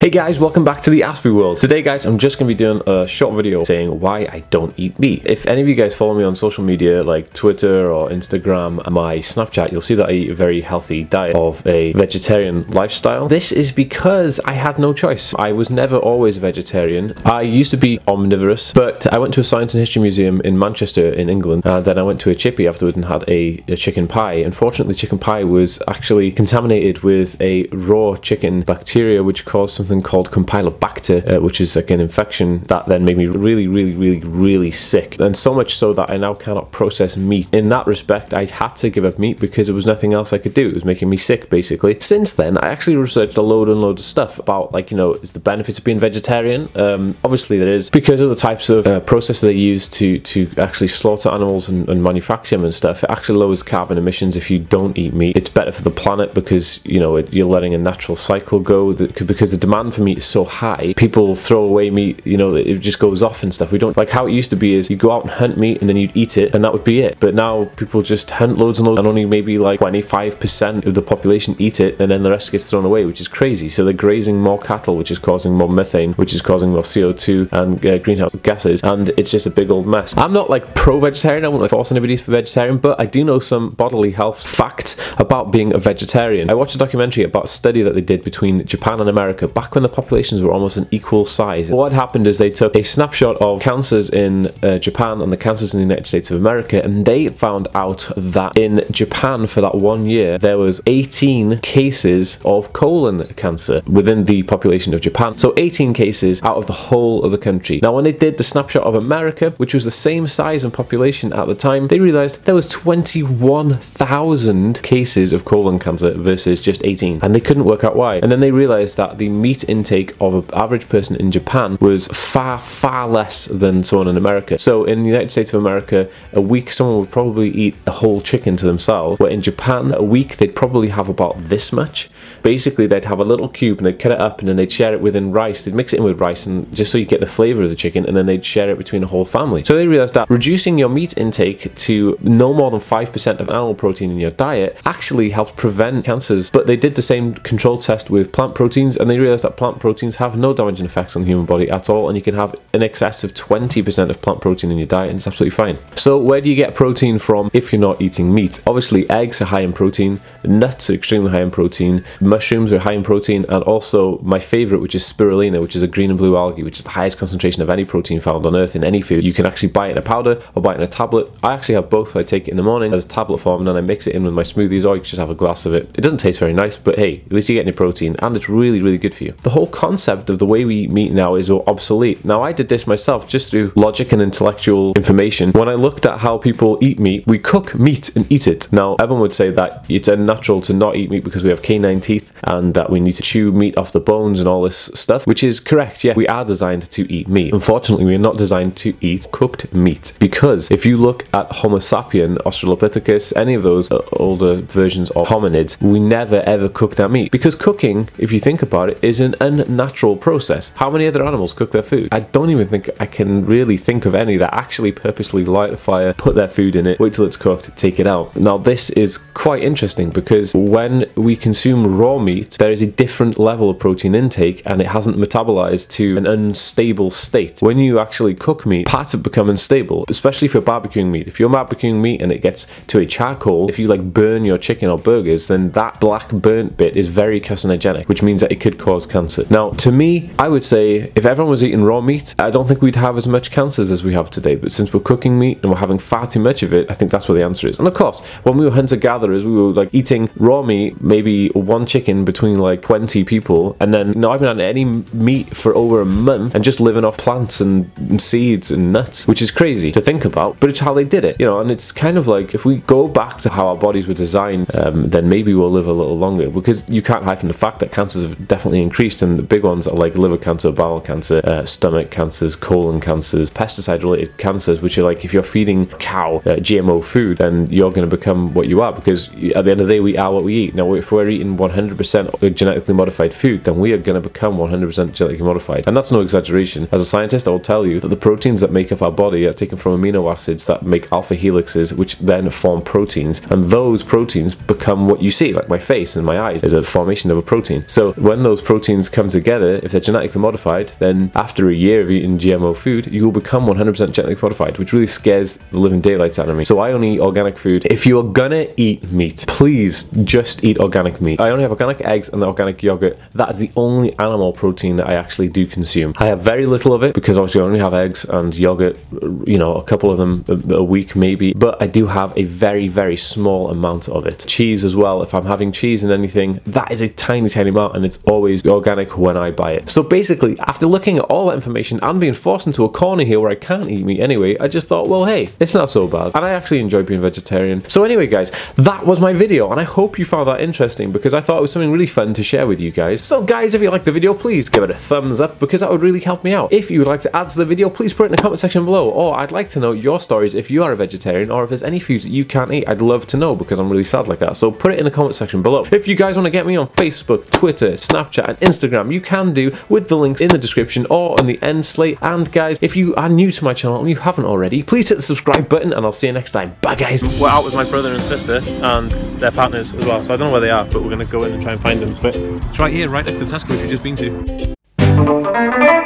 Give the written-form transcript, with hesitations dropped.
Hey guys, welcome back to the Aspie World. Today guys, I'm just going to be doing a short video saying why I don't eat meat. If any of you guys follow me on social media like Twitter or Instagram and my Snapchat, you'll see that I eat a very healthy diet of a vegetarian lifestyle. This is because I had no choice. I was never always a vegetarian. I used to be omnivorous, but I went to a science and history museum in Manchester in England, and then I went to a chippy afterwards and had a chicken pie. Unfortunately, chicken pie was actually contaminated with a raw chicken bacteria which caused something called Campylobacter, which is like an infection that then made me really sick, and so much so that I now cannot process meat. In that respect, I had to give up meat because there was nothing else I could do. It was making me sick basically. Since then, I actually researched a load of stuff about, like, you know, is the benefits of being vegetarian. Obviously there is, because of the types of processes they use to actually slaughter animals and manufacture them and stuff. It actually lowers carbon emissions if you don't eat meat. It's better for the planet because, you know, you're letting a natural cycle go, because the demand for meat is so high. People throw away meat, you know, it just goes off and stuff. We don't, like how it used to be is you go out and hunt meat and then you'd eat it and that would be it. But now people just hunt loads and loads, and only maybe like 25% of the population eat it, and then the rest gets thrown away, which is crazy. So they're grazing more cattle, which is causing more methane, which is causing more CO2 and greenhouse gases, and it's just a big old mess. I'm not like pro-vegetarian, I won't force anybody to be vegetarian, but I do know some bodily health facts about being a vegetarian. I watched a documentary about a study that they did between Japan and America back when the populations were almost an equal size. What happened is they took a snapshot of cancers in Japan and the cancers in the United States of America, and they found out that in Japan for that 1 year there was 18 cases of colon cancer within the population of Japan. So 18 cases out of the whole of the country. Now when they did the snapshot of America, which was the same size and population at the time, they realized there was 21,000 cases of colon cancer versus just 18, and they couldn't work out why. And then they realized that the meat intake of an average person in Japan was far less than someone in America. So in the United States of America, a week someone would probably eat a whole chicken to themselves, but in Japan a week they'd probably have about this much. Basically they'd have a little cube and they'd cut it up and then they'd share it within rice. They'd mix it in with rice, and just so you get the flavor of the chicken, and then they'd share it between a whole family. So they realized that reducing your meat intake to no more than 5% of animal protein in your diet actually helps prevent cancers. But they did the same control test with plant proteins, and they realized that plant proteins have no damaging effects on the human body at all, and you can have in excess of 20% of plant protein in your diet, and it's absolutely fine. So where do you get protein from if you're not eating meat? Obviously eggs are high in protein, nuts are extremely high in protein, mushrooms are high in protein, and also my favorite, which is spirulina, which is a green and blue algae, which is the highest concentration of any protein found on earth in any food. You can actually buy it in a powder or buy it in a tablet. I actually have both. I take it in the morning as a tablet form, and then I mix it in with my smoothies, or you can just have a glass of it. It doesn't taste very nice, but hey, at least you're getting your protein, and it's really good for you. The whole concept of the way we eat meat now is obsolete. Now I did this myself just through logic and intellectual information. When I looked at how people eat meat, we cook meat and eat it. Now everyone would say that it's unnatural to not eat meat because we have canine teeth and that we need to chew meat off the bones and all this stuff, which is correct. Yeah, we are designed to eat meat. Unfortunately, we are not designed to eat cooked meat, because if you look at Homo sapien, Australopithecus, any of those older versions of hominids, we never ever cooked our meat, because cooking, if you think about it, is an unnatural process. How many other animals cook their food? I don't even think I can really think of any that actually purposely light a fire, put their food in it, wait till it's cooked, take it out. Now this is quite interesting, because when we consume raw meat, there is a different level of protein intake, and it hasn't metabolized to an unstable state. When you actually cook meat, parts have become unstable, especially if you're barbecuing meat. If you're barbecuing meat and it gets to a charcoal, if you like burn your chicken or burgers, then that black burnt bit is very carcinogenic, which means that it could cause cancer. Now to me, I would say if everyone was eating raw meat, I don't think we'd have as much cancers as we have today. But since we're cooking meat and we're having far too much of it, I think that's where the answer is. And of course, when we were hunter-gatherers, we were like eating raw meat, maybe one chicken between like 20 people, and then not even had any meat for over a month, and just living off plants and seeds and nuts, which is crazy to think about, but it's how they did it, you know. And it's kind of like, if we go back to how our bodies were designed, then maybe we'll live a little longer, because you can't hide from the fact that cancers have definitely increased, and the big ones are like liver cancer, bowel cancer, stomach cancers, colon cancers, pesticide related cancers, which are like, if you're feeding cow GMO food, then you're going to become what you are, because at the end of the day we are what we eat. Now if we're eating 100% genetically modified food, then we are going to become 100% genetically modified, and that's no exaggeration. As a scientist, I will tell you that the proteins that make up our body are taken from amino acids that make alpha helixes, which then form proteins, and those proteins become what you see, like my face and my eyes is a formation of a protein. So when those proteins proteins come together, if they're genetically modified, then after a year of eating GMO food, you will become 100% genetically modified, which really scares the living daylights out of me. So I only eat organic food. If you're gonna eat meat, please just eat organic meat. I only have organic eggs and organic yogurt. That is the only animal protein that I actually do consume. I have very little of it because obviously I only have eggs and yogurt, you know, a couple of them a week maybe, but I do have a very, very small amount of it. Cheese as well, if I'm having cheese and anything, that is a tiny, tiny amount, and it's always organic when I buy it. So basically, after looking at all that information and being forced into a corner here where I can't eat meat anyway, I just thought, well, hey, it's not so bad. And I actually enjoy being vegetarian. So anyway, guys, that was my video, and I hope you found that interesting because I thought it was something really fun to share with you guys. So guys, if you liked the video, please give it a thumbs up because that would really help me out. If you would like to add to the video, please put it in the comment section below, or I'd like to know your stories if you are a vegetarian or if there's any foods that you can't eat. I'd love to know because I'm really sad like that. So put it in the comment section below. If you guys want to get me on Facebook, Twitter, Snapchat and Instagram, you can do with the links in the description or on the end slate. And guys, if you are new to my channel and you haven't already, please hit the subscribe button and I'll see you next time. Bye guys. We're out with my brother and sister and their partners as well, so I don't know where they are, but we're going to go in and try and find them. But it's right here, right next to Tesco, which we've just been to.